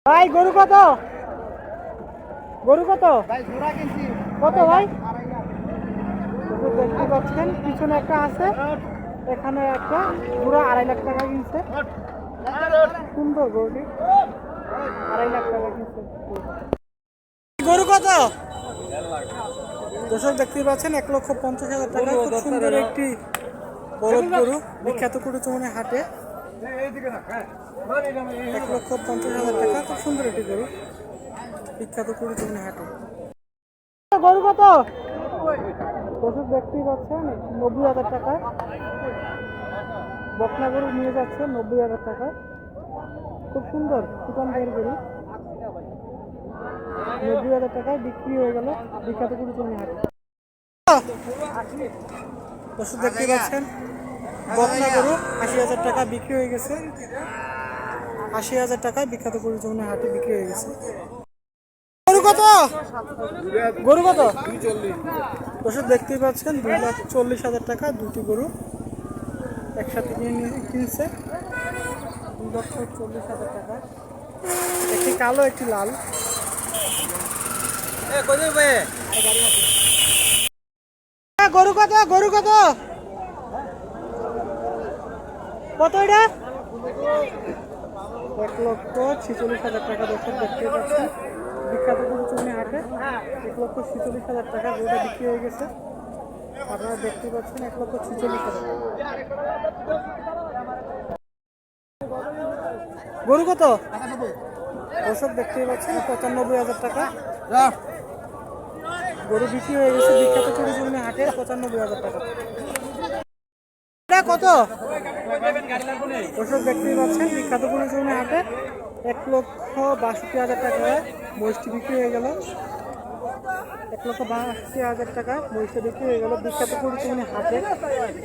ভাই গরু কত? গরু কত? কত ভাই? দেখতে পাচ্ছেন পিছনে একটা আছে, এখানে একটা পুরো 2.5 লাখ টাকা কিনছে। সুন্দর গরুটি, 2.5 লাখ টাকা কিনছে। গরু কত? দর্শক দেখতে পাচ্ছেন 1,50,000 টাকা। খুব সুন্দর একটি বলদ গরু, বিখ্যাত কুড়িচুমনি হাটে 1,50,000 টাকা। খুব সুন্দর একটি গরু, বিখ্যাত কুড়িচুমনি হাটে। গরু কত? দর্শক দেখতেই পাচ্ছেন 90,000 টাকা। বকনা গরু নিয়ে যাচ্ছে 90,000 টাকা। খুব সুন্দর সুতান দেহের গরু, 90,000 টাকায় বিক্রি হয়ে গেল বিখ্যাত কুড়িচুমনি হাটে। দর্শক দেখতে পাচ্ছেন বকনা গরু 80,000 টাকা বিক্রি হয়ে গেছে। 80,000 টাকায় বিখ্যাত কুড়িচুমনি হাটে বিক্রি হয়ে গেছে। গরু কত? গরু কত? দর্শক দেখতেই পাচ্ছেন 2,40,000 টাকা দুটি গরু একসাথে কিনছে। 2,40,000 টাকা, একটি কালো একটি লাল। গরু কত? গরু কত? কত এটা? 1,46,000 টাকা। দর্শক দেখতে পাচ্ছেন বিখ্যাত কুড়িচুমনি হাটে 1,46,000 টাকা গরুটা বিক্রি হয়ে গেছে। আপনারা দেখতে পাচ্ছেন 1,46,000 টাকা। গরু কত? দর্শক দেখতেই পাচ্ছেন 95,000 টাকা গরু বিক্রি হয়ে গেছে বিখ্যাত কুড়িচুমনি হাটে 95,000 টাকা। কত? দর্শক দেখতেই পাচ্ছেন বিখ্যাত কুড়িচুমনি হাটে 1,62,000 টাকা মহিষটি বিক্রি হয়ে গেল। 1,62,000 টাকা মহিষটা বিক্রি হয়ে গেল বিখ্যাত কুড়িচুমনি হাটে।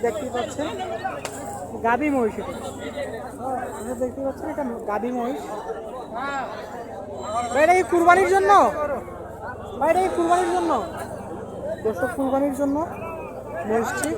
দেখতেই পাচ্ছেন গাবি মহিষ, এটা দেখতে পাচ্ছেন এটা গাবি মহিষ। ভাই এটা কি কুরবানির জন্য? ভাই এটা কি কুরবানির জন্য? দর্শক কুরবানির জন্য মহিষটি